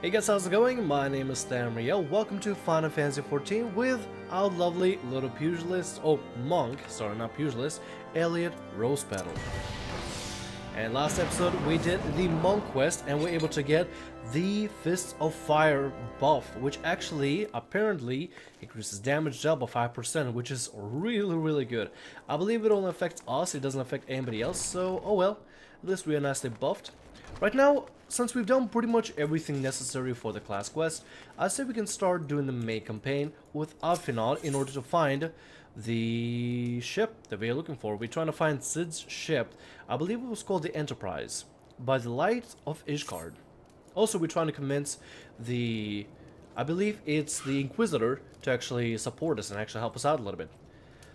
Hey guys, how's it going? My name is Thamriyell. Welcome to Final Fantasy XIV with our lovely little pugilist, monk, sorry, not pugilist, Elliot Rosepetal. And last episode we did the monk quest and we're able to get the Fists of Fire buff, which actually, apparently, increases damage dealt by 5%, which is really good. I believe it only affects us, it doesn't affect anybody else, so oh well, at least we are nicely buffed. Right now, since we've done pretty much everything necessary for the class quest, I say we can start doing the main campaign with FFXIV in order to find the ship that we're looking for. We're trying to find Cid's ship. I believe it was called the Enterprise, by the light of Ishgard. Also, we're trying to convince the, I believe it's the Inquisitor, to actually support us and actually help us out a little bit.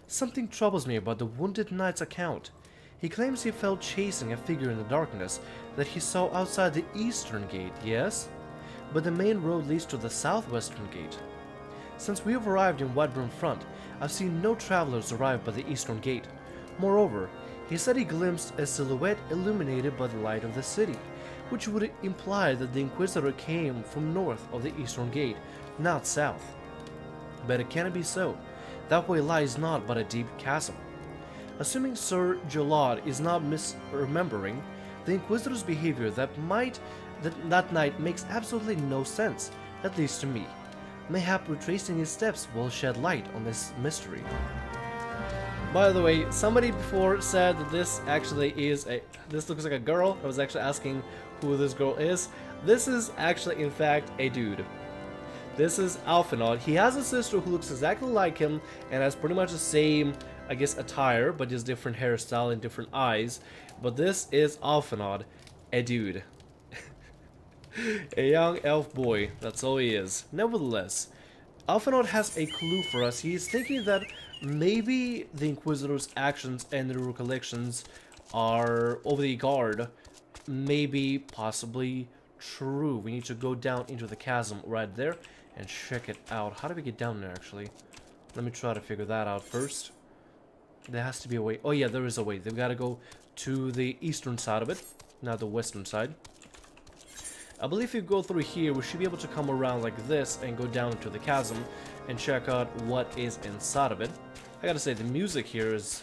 Something troubles me about the Wounded Knight's account. He claims he felt chasing a figure in the darkness that he saw outside the eastern gate, yes? But the main road leads to the southwestern gate. Since we have arrived in Whiterun Front, I've seen no travelers arrive by the eastern gate. Moreover, he said he glimpsed a silhouette illuminated by the light of the city, which would imply that the Inquisitor came from north of the eastern gate, not south. But it cannot be so. That way lies naught but a deep chasm. Assuming Sir Jolod is not misremembering, the Inquisitor's behavior that night makes absolutely no sense, at least to me. Mayhap retracing his steps will shed light on this mystery. By the way, somebody before said that this actually is this looks like a girl. I was actually asking who this girl is. This is actually, in fact, a dude. This is FFXIV. He has a sister who looks exactly like him and has pretty much the same, I guess, attire, but just different hairstyle and different eyes. But this is FFXIV, a dude. A young elf boy, that's all he is. Nevertheless, FFXIV has a clue for us. He is thinking that maybe the Inquisitor's actions and the recollections are over the guard. Maybe, possibly true. We need to go down into the chasm right there and check it out. How do we get down there, actually? Let me try to figure that out first. There has to be a way. Oh yeah, there is a way. They've got to go to the eastern side of it, not the western side. I believe if you go through here, we should be able to come around like this and go down into the chasm and check out what is inside of it. I gotta say, the music here is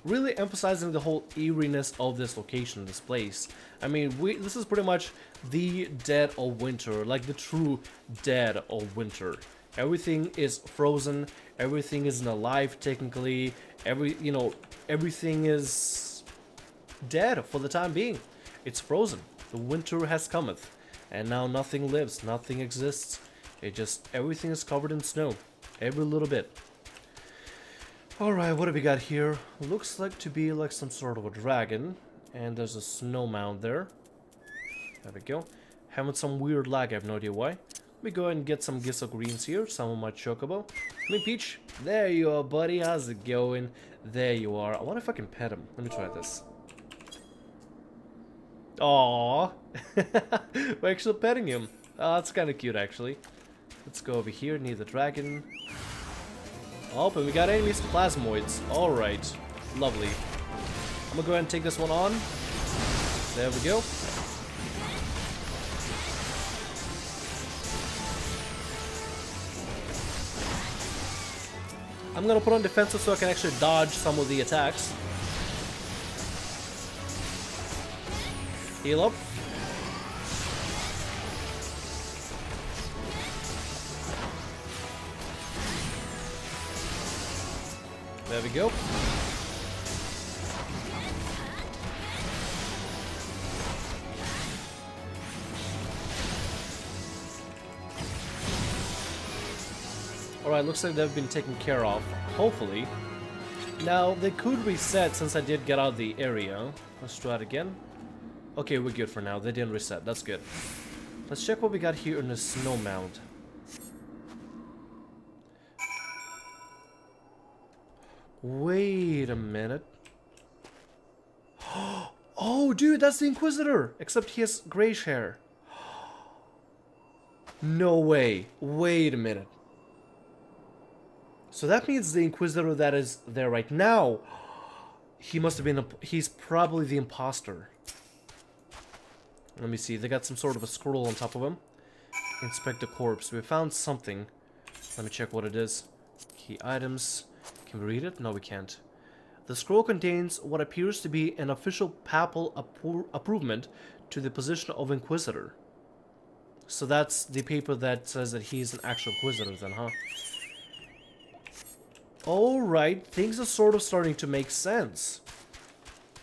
really emphasizing the whole eeriness of this location, this place. I mean, this is pretty much the dead of winter, like the true dead of winter. Everything is frozen, everything isn't alive technically, everything is dead for the time being. It's frozen. The winter has cometh, and now nothing lives, nothing exists. Everything is covered in snow, every little bit. Alright, what do we got here? Looks like to be like some sort of a dragon, and there's a snow mound there. There we go. Having some weird lag, I have no idea why. Let me go ahead and get some Gisso Greens here, some of my Chocobo. Come in, Peach. There you are, buddy. How's it going? There you are. I wonder if I can pet him. Let me try this. Aww. We're actually petting him. Oh, that's kind of cute, actually. Let's go over here near the dragon. Oh, and we got enemies, plasmoids. Alright. Lovely. I'm gonna go ahead and take this one on. There we go. I'm gonna put on defensive so I can actually dodge some of the attacks. Heal up. There we go. Alright, looks like they've been taken care of, hopefully. Now, they could reset since I did get out of the area. Let's try it again. Okay, we're good for now. They didn't reset. That's good. Let's check what we got here in the snow mound. Wait a minute. Oh, dude, that's the Inquisitor! Except he has grayish hair. No way. Wait a minute. So that means the Inquisitor that is there right now, he must have been he's probably the imposter. Let me see, they got some sort of a scroll on top of him. inspect the corpse. We found something. Let me check what it is. Key items. Can we read it? No, we can't. The scroll contains what appears to be an official papal approvement to the position of Inquisitor. So that's the paper that says that he's an actual Inquisitor then, huh? Alright, things are sort of starting to make sense.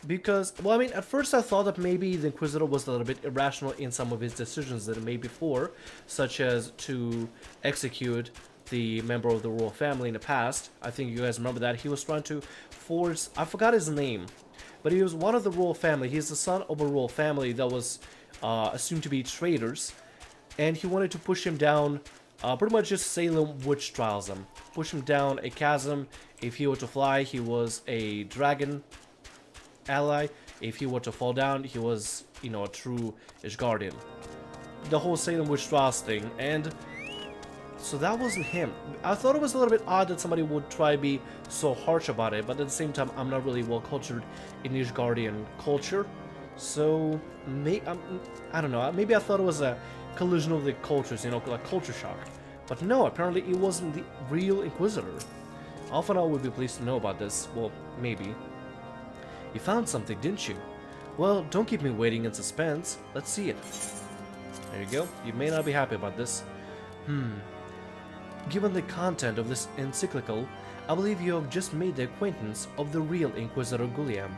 Because, well, I mean, at first I thought that maybe the Inquisitor was a little bit irrational in some of his decisions that he made before, such as to execute the member of the royal family in the past. I think you guys remember that. He was trying to force, I forgot his name, but he was one of the royal family. He's the son of a royal family that was assumed to be traitors, and he wanted to push him down, pretty much just Salem witch trials him. Push him down a chasm. If he were to fly, he was a dragon ally. If he were to fall down, he was, you know, a true Ishgardian. The whole Salem witch trials thing, and so that wasn't him. I thought it was a little bit odd that somebody would try to be so harsh about it, but at the same time, I'm not really well cultured in Ishgardian culture, so I don't know. Maybe I thought it was a collision of the cultures, you know, like culture shock. But no, apparently it wasn't the real Inquisitor. Alphanal would be pleased to know about this. Well, maybe. You found something, didn't you? Well, don't keep me waiting in suspense. Let's see it. There you go. You may not be happy about this. Given the content of this encyclical, I believe you have just made the acquaintance of the real Inquisitor Guliam.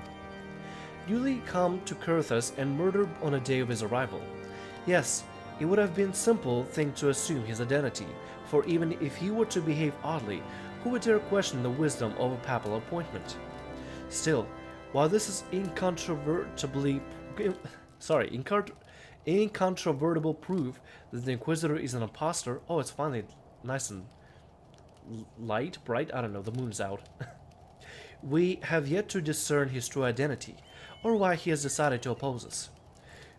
Newly come to Kurthus and murdered on a day of his arrival. Yes, it would have been a simple thing to assume his identity, for even if he were to behave oddly, who would dare question the wisdom of a papal appointment? Still, while this is incontrovertible proof that the Inquisitor is an impostor. Oh, it's finally nice and bright. I don't know, the moon's out. We have yet to discern his true identity, or why he has decided to oppose us.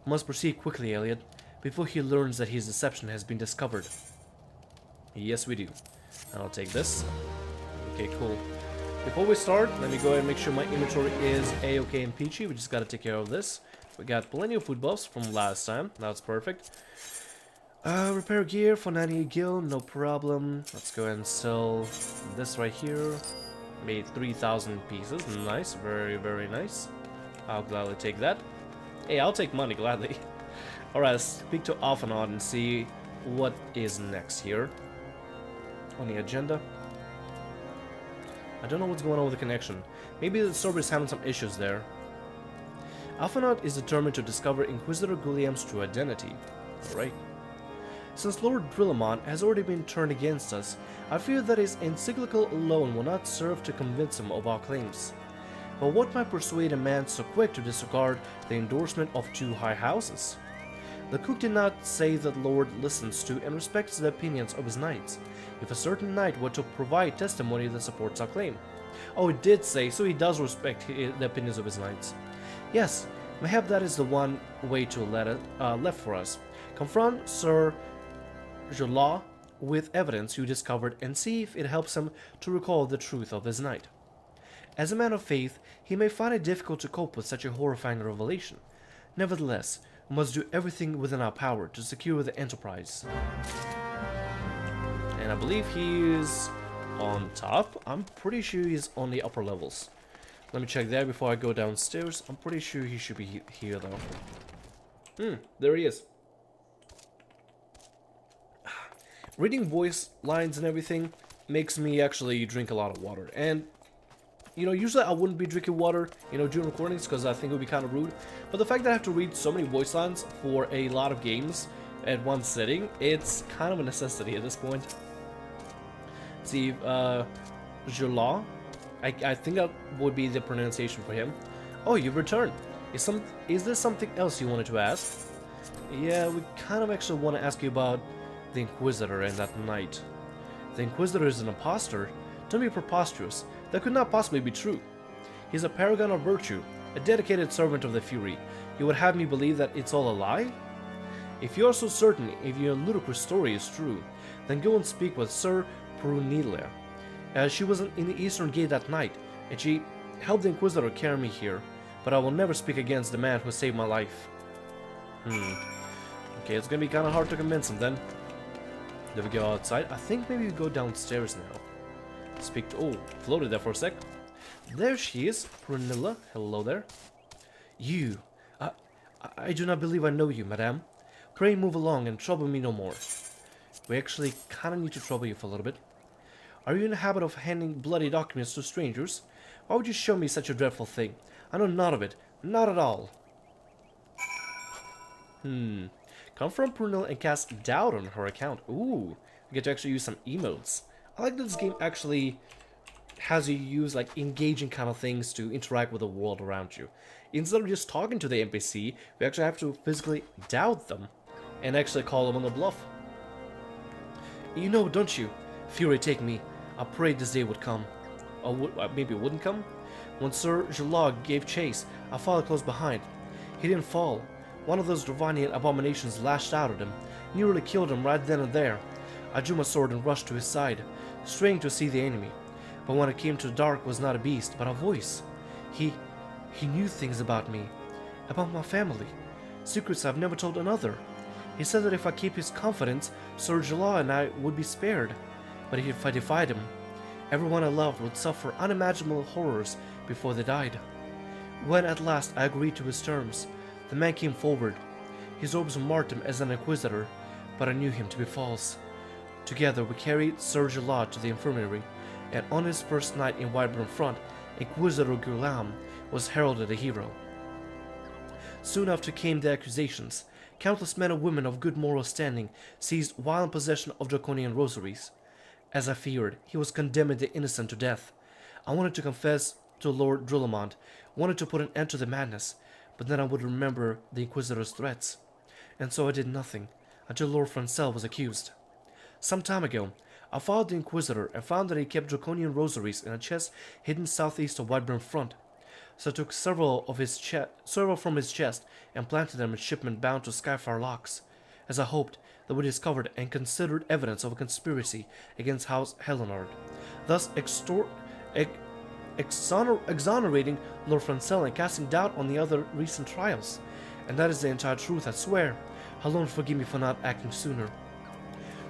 We must proceed quickly, Elliot, before he learns that his deception has been discovered. Yes, we do. I'll take this. Okay, cool. Before we start, let me go ahead and make sure my inventory is A-okay and peachy. We just gotta take care of this. We got plenty of food buffs from last time. That's perfect. Repair gear for 98 gil, no problem. Let's go ahead and sell this right here. Made 3,000 pieces. Nice, very, very nice. I'll gladly take that. Hey, I'll take money gladly. Alright, let's speak to Alphanod and see what is next here on the agenda. I don't know what's going on with the connection. Maybe the server is having some issues there. Alphanod is determined to discover Inquisitor Guliam's true identity. Alright. Since Lord Drillamon has already been turned against us, I fear that his encyclical alone will not serve to convince him of our claims. But what might persuade a man so quick to disregard the endorsement of two high houses? The cook did not say that Lord listens to and respects the opinions of his knights, if a certain knight were to provide testimony that supports our claim. Oh, it did say, so he does respect the opinions of his knights. Yes, mayhap that is the one way to left for us. Confront Sir Jola with evidence you discovered and see if it helps him to recall the truth of his knight. As a man of faith, he may find it difficult to cope with such a horrifying revelation. Nevertheless, we must do everything within our power to secure the enterprise. And I believe he is on top. I'm pretty sure he's on the upper levels. Let me check there before I go downstairs. I'm pretty sure he should be here though. There he is. Reading voice lines and everything makes me actually drink a lot of water. And, you know, usually I wouldn't be drinking water, you know, during recordings because I think it would be kind of rude. But the fact that I have to read so many voice lines for a lot of games at one sitting, it's kind of a necessity at this point. See, Jola, I think that would be the pronunciation for him. Oh, you've returned. Is there something else you wanted to ask? Yeah, we kind of actually want to ask you about the Inquisitor and that knight. The Inquisitor is an impostor? Don't be preposterous. That could not possibly be true. He's a paragon of virtue, a dedicated servant of the Fury. You would have me believe that it's all a lie? If you are so certain if your ludicrous story is true, then go and speak with Sir Prunelia. She was in the Eastern Gate that night, and she helped the Inquisitor carry me here, but I will never speak against the man who saved my life. Okay, it's gonna be kinda hard to convince him then. There we go outside. I think maybe we go downstairs now. Speak to... Oh, floated there for a sec. There she is, Prunilla. Hello there. You. I do not believe I know you, madame. Pray move along and trouble me no more. We actually kinda need to trouble you for a little bit. Are you in the habit of handing bloody documents to strangers? Why would you show me such a dreadful thing? I know none of it. Not at all. Confront Prunilla and cast doubt on her account. Ooh. We get to actually use some emotes. I like that this game actually has you use like engaging kind of things to interact with the world around you. Instead of just talking to the NPC, we actually have to physically doubt them and actually call them on the bluff. You know, don't you? Fury take me. I prayed this day would come. Or maybe it wouldn't come? When Sir Jalog gave chase, I followed close behind. He didn't fall. One of those Dravanian abominations lashed out at him, nearly killed him right then and there. I drew my sword and rushed to his side, straining to see the enemy. But when it came to the dark, it was not a beast, but a voice. He knew things about me, about my family, secrets I've never told another. He said that if I keep his confidence, Sir Jalog and I would be spared. But if I defied him, everyone I loved would suffer unimaginable horrors before they died. When at last I agreed to his terms, the man came forward. His robes marked him as an inquisitor, but I knew him to be false. Together we carried Sir Jalog to the infirmary, and on his first night in Whiteburn Front, Inquisitor Gulam was heralded a hero. Soon after came the accusations. Countless men and women of good moral standing seized violent possession of draconian rosaries. As I feared, he was condemning the innocent to death. I wanted to confess to Lord Drulamont, wanted to put an end to the madness, but then I would remember the Inquisitor's threats. And so I did nothing, until Lord Francel was accused. Some time ago, I followed the Inquisitor and found that he kept draconian rosaries in a chest hidden southeast of Whiteburn Front. So I took several from his chest and planted them in shipment bound to Skyfire Locks. As I hoped, they were discovered and considered evidence of a conspiracy against House Helenard, thus exonerating Lord Francel and casting doubt on the other recent trials. And that is the entire truth, I swear. Alone forgive me for not acting sooner.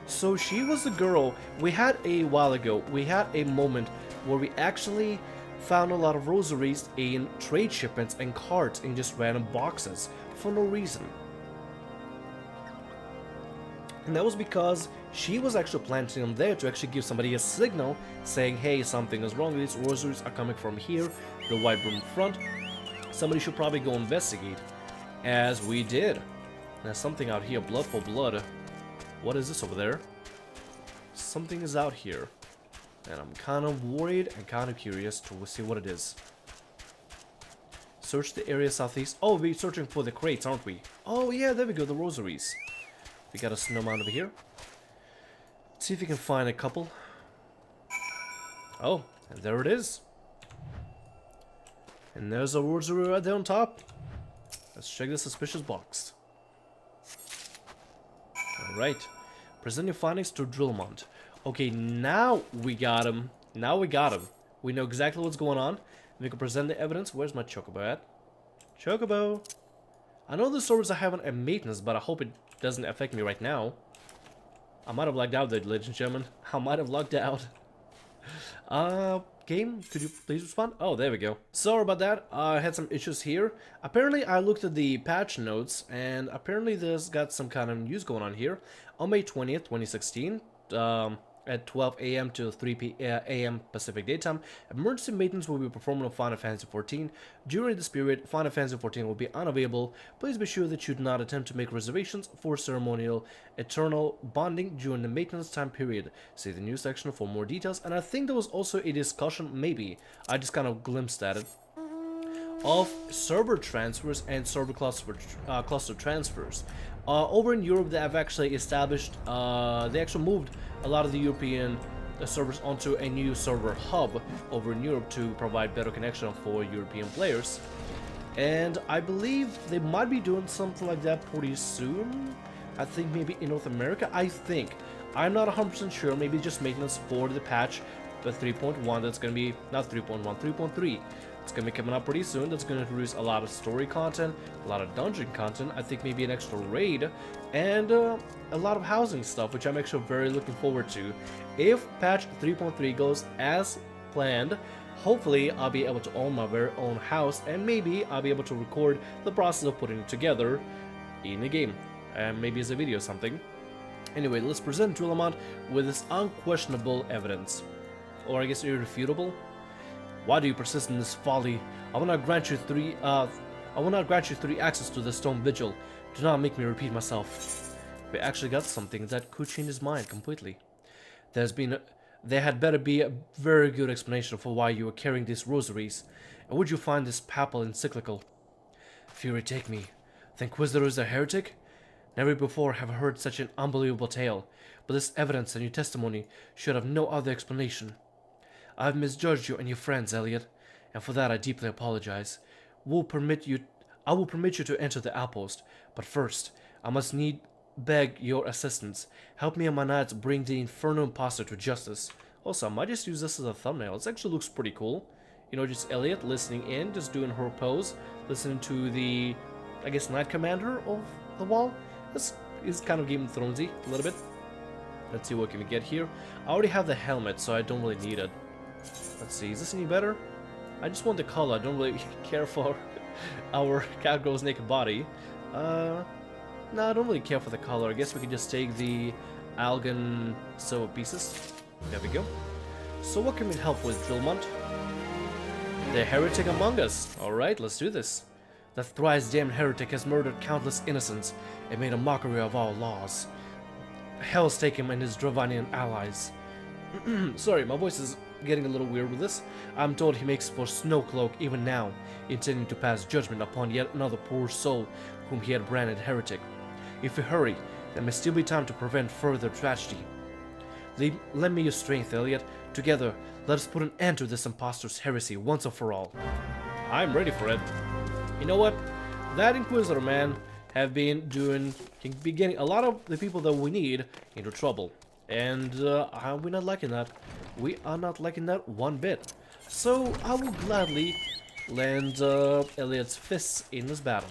So she was the girl we had a while ago. We had a moment where we actually found a lot of rosaries in trade shipments and carts in just random boxes for no reason. And that was because she was actually planting them there to actually give somebody a signal saying, hey, something is wrong, these rosaries are coming from here, the Whiteburn Front. Somebody should probably go investigate. As we did. There's something out here, blood for blood. What is this over there? Something is out here. And I'm kind of worried and kind of curious to see what it is. Search the area southeast. Oh, we're searching for the crates, aren't we? Oh yeah, there we go, the rosaries. We got a snowman over here. Let's see if we can find a couple. Oh, and there it is. And there's a rosary right there on top. Let's check the suspicious box. Alright. Present your findings to Drulamont. Okay, now we got him. Now we got him. We know exactly what's going on. We can present the evidence. Where's my Chocobo at? Chocobo! I know the servers are having a maintenance, but I hope it doesn't affect me right now. I might have logged out there, ladies and gentlemen. I might have logged out. Game, could you please respond? Oh, there we go. Sorry about that. I had some issues here. Apparently, I looked at the patch notes, and apparently there's got some kind of news going on here. On May 20th, 2016, at 12 a.m. to 3 a.m. Pacific Daytime, emergency maintenance will be performed on Final Fantasy XIV. During this period, Final Fantasy XIV will be unavailable. Please be sure that you do not attempt to make reservations for ceremonial eternal bonding during the maintenance time period. See the news section for more details. And I think there was also a discussion, maybe, I just kind of glimpsed at it, of server transfers and server cluster transfers. Over in Europe, they have actually established, they actually moved a lot of the European servers onto a new server hub over in Europe to provide better connection for European players. And I believe they might be doing something like that pretty soon. I think maybe in North America, I think. I'm not 100% sure, maybe just maintenance for the patch, the 3.1, that's going to be, not 3.1, 3.3. It's gonna be coming out pretty soon. That's gonna introduce a lot of story content, a lot of dungeon content, I think maybe an extra raid, and a lot of housing stuff, which I'm actually very looking forward to. If patch 3.3 goes as planned, hopefully I'll be able to own my very own house, and maybe I'll be able to record the process of putting it together in a game, and maybe as a video or something. Anyway, let's present Drulamont with this unquestionable evidence. Or I guess irrefutable? Why do you persist in this folly? I will not grant you three access to the stone vigil. Do not make me repeat myself. We actually got something that could change his mind completely. There had better be a very good explanation for why you are carrying these rosaries. And would you find this papal encyclical? Fury take me. The Inquisitor is a heretic? Never before have I heard such an unbelievable tale, but this evidence and your testimony should have no other explanation. I have misjudged you and your friends, Elliot, and for that I deeply apologize. I will permit you to enter the outpost, but first, I must beg your assistance. Help me and my knights bring the Inferno Imposter to justice. Also, I might just use this as a thumbnail. It actually looks pretty cool. You know, just Elliot listening in, just doing her pose, listening to the, I guess, Knight Commander of the wall. This is kind of Game of Thronesy a little bit. Let's see what can we get here. I already have the helmet, so I don't really need it. Let's see, is this any better? I just want the color. I don't really care for our catgirl's naked body. No, I don't really care for the color. I guess we can just take the Algan silver pieces. There we go. So what can we help with, Drulamont? The heretic among us. Alright, let's do this. The thrice damned heretic has murdered countless innocents and made a mockery of our laws. Hell's take him and his Dravanian allies. Sorry, my voice is getting a little weird with this. I'm told he makes for Snowcloak even now, intending to pass judgment upon yet another poor soul whom he had branded heretic. If we hurry, there may still be time to prevent further tragedy. Lend me your strength, Elliot. Together, let us put an end to this impostor's heresy once and for all. I'm ready for it. You know what? That Inquisitor man have been getting a lot of the people that we need into trouble. And we're not liking that. We are not liking that one bit. So I will gladly land Elliot's fists in this battle.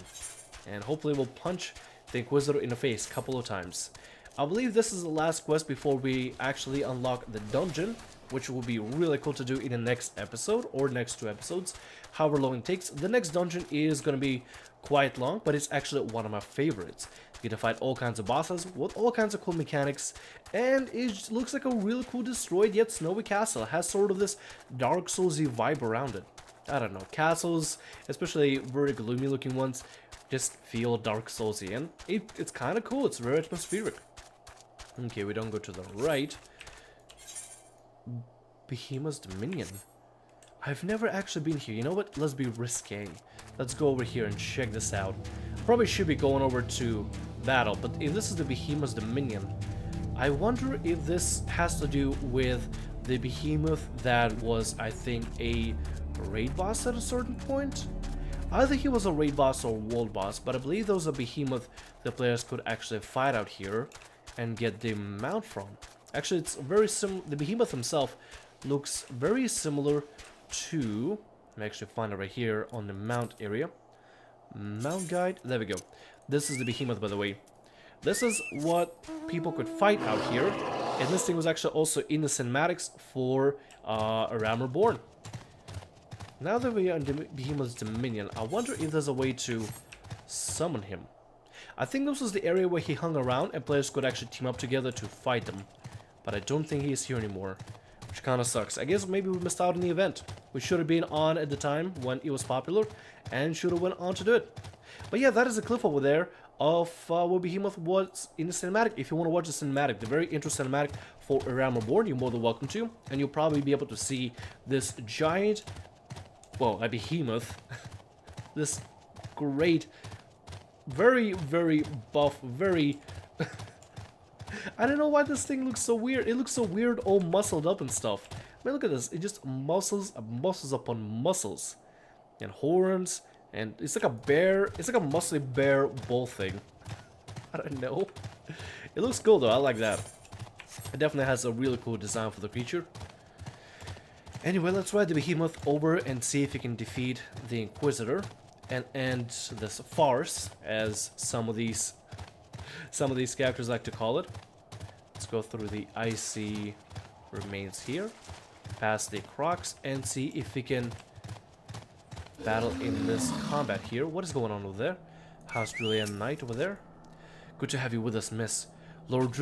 And hopefully we'll punch the Inquisitor in the face a couple of times. I believe this is the last quest before we actually unlock the dungeon, which will be really cool to do in the next episode or next 2 episodes, however long it takes. The next dungeon is going to be quite long, but it's actually one of my favorites. You get to fight all kinds of bosses with all kinds of cool mechanics, and it looks like a really cool destroyed yet snowy castle. It has sort of this Dark Souls-y vibe around it. I don't know, castles, especially very gloomy looking ones, just feel Dark Souls-y, and it's kind of cool. It's very atmospheric. Okay, we don't go to the right. Behemoth's Dominion. I've never actually been here. You know what? Let's be risque. Let's go over here and check this out. Probably should be going over to battle, but if this is the Behemoth's Dominion, I wonder if this has to do with the behemoth that was, I think, a raid boss at a certain point. Either he was a raid boss or world boss, but I believe there was a behemoth the players could actually fight out here and get the mount from. Actually, it's very similar. The behemoth himself looks very similar to, let me actually find it right here on the mount area. Mount guide, there we go. This is the behemoth, by the way. This is what people could fight out here, and this thing was actually also in the cinematics for A Realm Reborn. Now that we are in the Behemoth's Dominion, I wonder if there's a way to summon him. I think this was the area where he hung around and players could actually team up together to fight them. But I don't think he is here anymore, which kind of sucks. I guess maybe we missed out on the event. We should have been on at the time when it was popular and should have went on to do it. But yeah, that is a clip over there of where Behemoth was in the cinematic. If you want to watch the cinematic, the very interesting cinematic for A Realm Reborn, you're more than welcome to. And you'll probably be able to see this giant, well, a behemoth, this great, very, very buff, very... I don't know why this thing looks so weird. It looks so weird, all muscled up and stuff. I mean, look at this. It just muscles upon muscles. And horns. And it's like a bear. It's like a muscly bear bull thing. I don't know. It looks cool though. I like that. It definitely has a really cool design for the creature. Anyway, let's ride the behemoth over and see if we can defeat the Inquisitor and end this farce, as some of these characters like to call it. Let's go through the icy remains here, past the crocs, and see if we can battle in this combat here. What is going on over there? House Julian Knight over there. Good to have you with us, miss. When Lord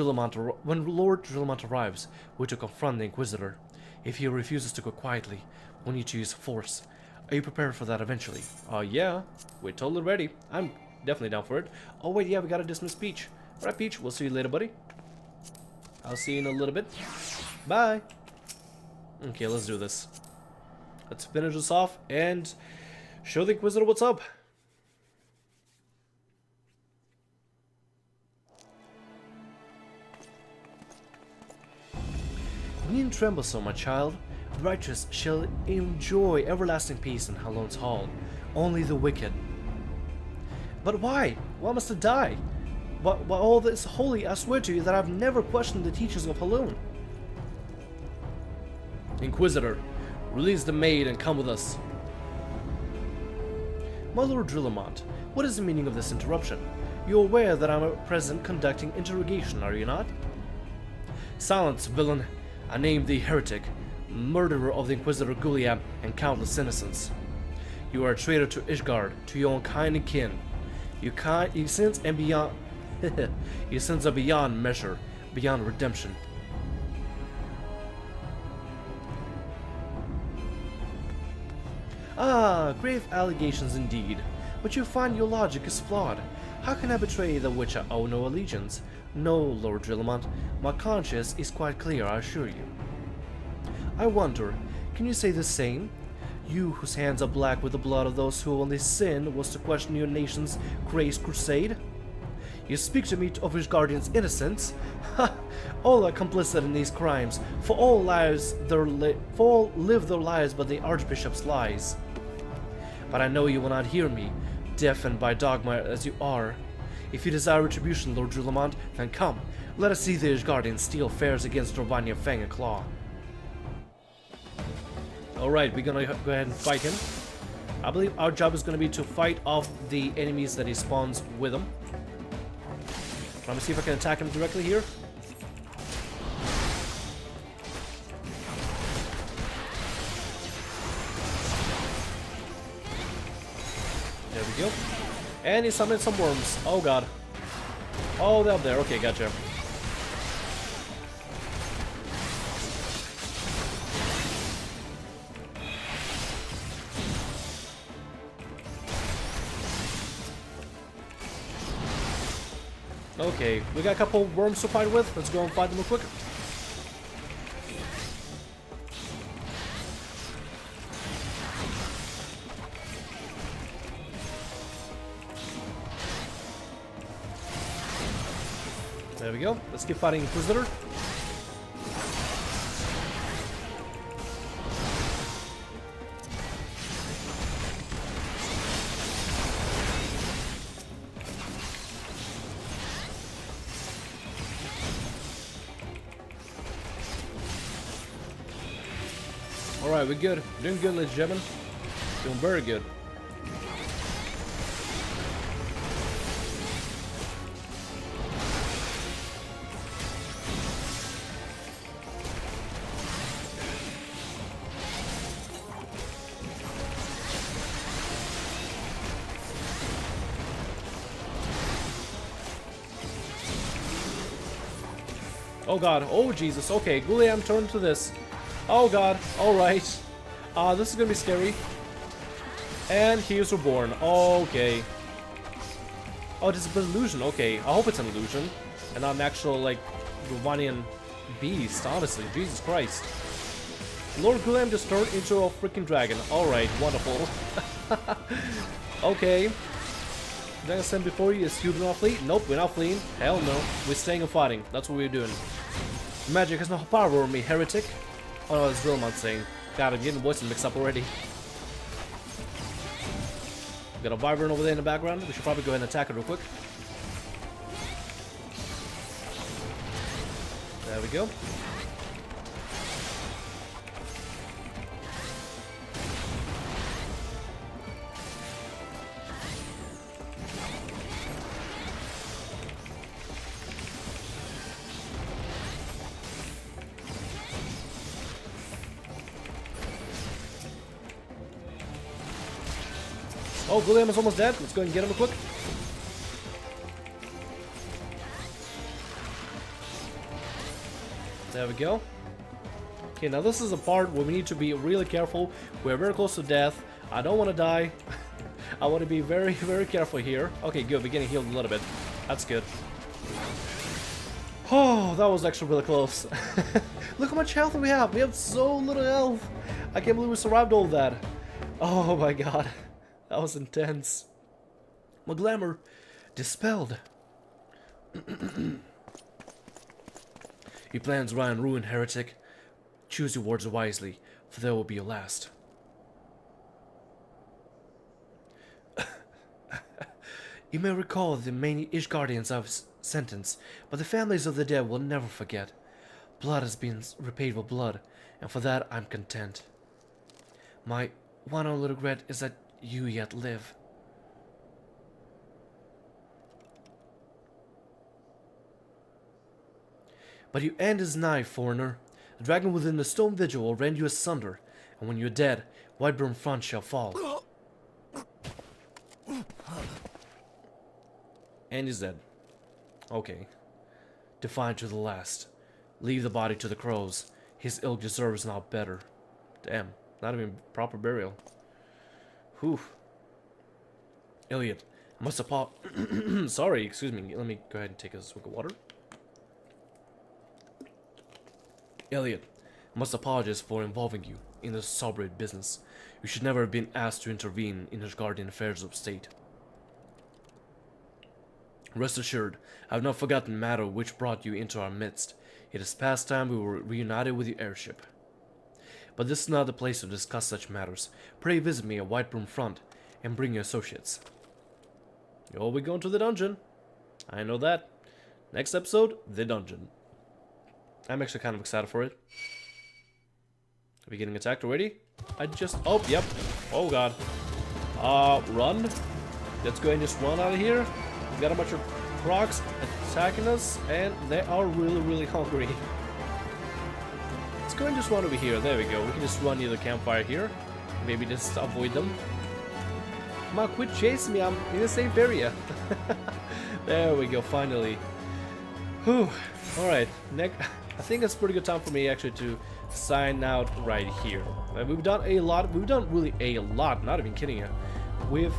Drillamont arrives, we're to confront the Inquisitor. If he refuses to go quietly, we'll need to use force. Are you prepared for that eventually? Yeah, we're totally ready. I'm definitely down for it. Oh wait, yeah, we gotta dismiss Peach. Alright, Peach, we'll see you later, buddy. I'll see you in a little bit. Bye. Okay, let's do this. Let's finish this off and show the Inquisitor what's up. You needn't tremble so, my child. The righteous shall enjoy everlasting peace in Halon's hall. Only the wicked. But why? Why must I die? By all this holy, I swear to you that I've never questioned the teachings of Halon. Inquisitor, release the maid and come with us. My Lord Drillamont, what is the meaning of this interruption? You're aware that I'm at present conducting interrogation, are you not? Silence, villain. I name thee heretic, murderer of the Inquisitor Guliam and countless innocents. You are a traitor to Ishgard, to your own kind and kin. Your sins and beyond your sins are beyond measure, beyond redemption. Ah, grave allegations indeed. But you find your logic is flawed. How can I betray the which I owe no allegiance? No, Lord Drillamont, my conscience is quite clear, I assure you. I wonder, can you say the same? You whose hands are black with the blood of those who only sin was to question your nation's grace crusade? You speak to me of his guardian's innocence? Ha! All are complicit in these crimes, for all live their lives but the Archbishop's lies. But I know you will not hear me, deafened by dogma as you are. If you desire retribution, Lord Drillamont, then come, let us see the Ishgardian steel fares against Drovania Fang and Claw. Alright, we're gonna go ahead and fight him. I believe our job is gonna be to fight off the enemies that he spawns with him. Let me see if I can attack him directly here. There we go. And he summoned some worms. Oh god. Oh, they're up there. Okay, gotcha. Okay, we got a couple worms to fight with. Let's go and fight them real quick. There we go. Let's keep fighting Inquisitor. Alright, we're good. Doing good, ladies and gentlemen. Doing very good. Oh god, oh Jesus, okay, Guliam, turn to this. Oh god, alright. This is gonna be scary. And he is reborn, okay. Oh, this is an illusion, okay. I hope it's an illusion. And not an actual, like, Ravanian beast, honestly, Jesus Christ. Lord Guliam just turned into a freaking dragon. Alright, wonderful. Okay. Dragon sent before you, is you not flee? Nope, we're not fleeing. Hell no. We're staying and fighting. That's what we're doing. Magic has no power over me, heretic. Oh no, that's Drillamont saying. God, I'm getting voices mixed up already. We got a Wyvern over there in the background. We should probably go ahead and attack it real quick. There we go. Oh, William is almost dead. Let's go and get him quick. There we go. Okay, now this is a part where we need to be really careful. We're very close to death. I don't want to die. I want to be very, very careful here. Okay, good. We're getting healed a little bit. That's good. Oh, that was actually really close. Look how much health we have. We have so little health. I can't believe we survived all that. Oh my god. That was intense. My glamour dispelled. Your plans Ryan ruin, heretic. Choose your words wisely, for they will be your last. You may recall the many Ishgardians I've sentenced, but the families of the dead will never forget. Blood has been repaid with blood, and for that I'm content. My one only regret is that you yet live. But your end is nigh, foreigner. The dragon within the stone vigil will rend you asunder, and when you are dead, Whiteburn front shall fall. And he's dead. Okay. Defiant to the last. Leave the body to the crows. His ilk deserves not better. Damn, not even proper burial. Whew. Elliot, I must apologize. Sorry, excuse me. Let me go ahead and take a swig of water. Elliot, I must apologize for involving you in this sobriet business. You should never have been asked to intervene in Ishgardian affairs of state. Rest assured, I have not forgotten the matter which brought you into our midst. It is past time we were reunited with your airship. But this is not the place to discuss such matters. Pray visit me at Whiteburn Front, and bring your associates. You'll be going to the dungeon. I know that. Next episode, the dungeon. I'm actually kind of excited for it. Are we getting attacked already? Oh, yep. Oh, God. Run. Let's go and just run out of here. We got a bunch of crocs attacking us, and they are really, really hungry. Let's go and just run over here. There we go. We can just run near the campfire here. Maybe just avoid them. Come on, quit chasing me. I'm in the safe area. There we go, finally. Whew. Alright, I think it's a pretty good time for me actually to sign out right here. We've done a lot. We've done really a lot. Not even kidding you. We've...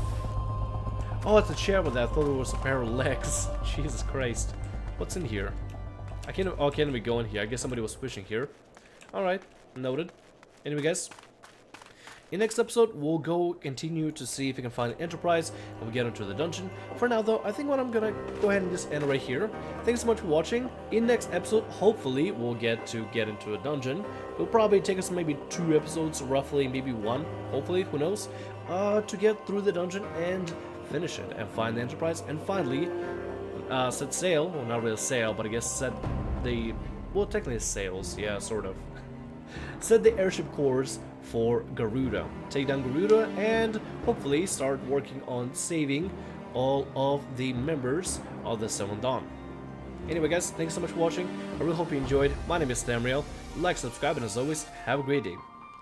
Oh, it's a chair with that. I thought it was a pair of legs. Jesus Christ. What's in here? I can't even go in here. I guess somebody was fishing here. Alright, noted. Anyway, guys. In next episode, we'll continue to see if we can find an enterprise and we get into the dungeon. For now, though, I think what I'm gonna go ahead and just end right here. Thanks so much for watching. In next episode, hopefully, we'll get into a dungeon. It'll probably take us maybe 2 episodes, roughly, maybe 1, hopefully, who knows, to get through the dungeon and finish it and find the enterprise and finally set sail. Well, not really sail, but I guess set the... Well, technically sails, yeah, sort of. Set the airship course for Garuda. Take down Garuda and hopefully start working on saving all of the members of the Seventh Dawn. Anyway, guys, thanks so much for watching. I really hope you enjoyed. My name is Thamriyell. Like, subscribe, and as always, have a great day.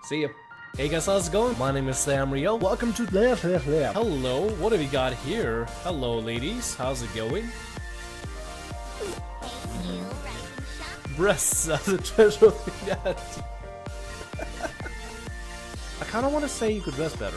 See ya. Hey guys, how's it going? My name is Thamriyell. Welcome to Hello, what have we got here? Hello, ladies. How's it going? Breasts as a treasure of the net. I kind of want to say you could dress better.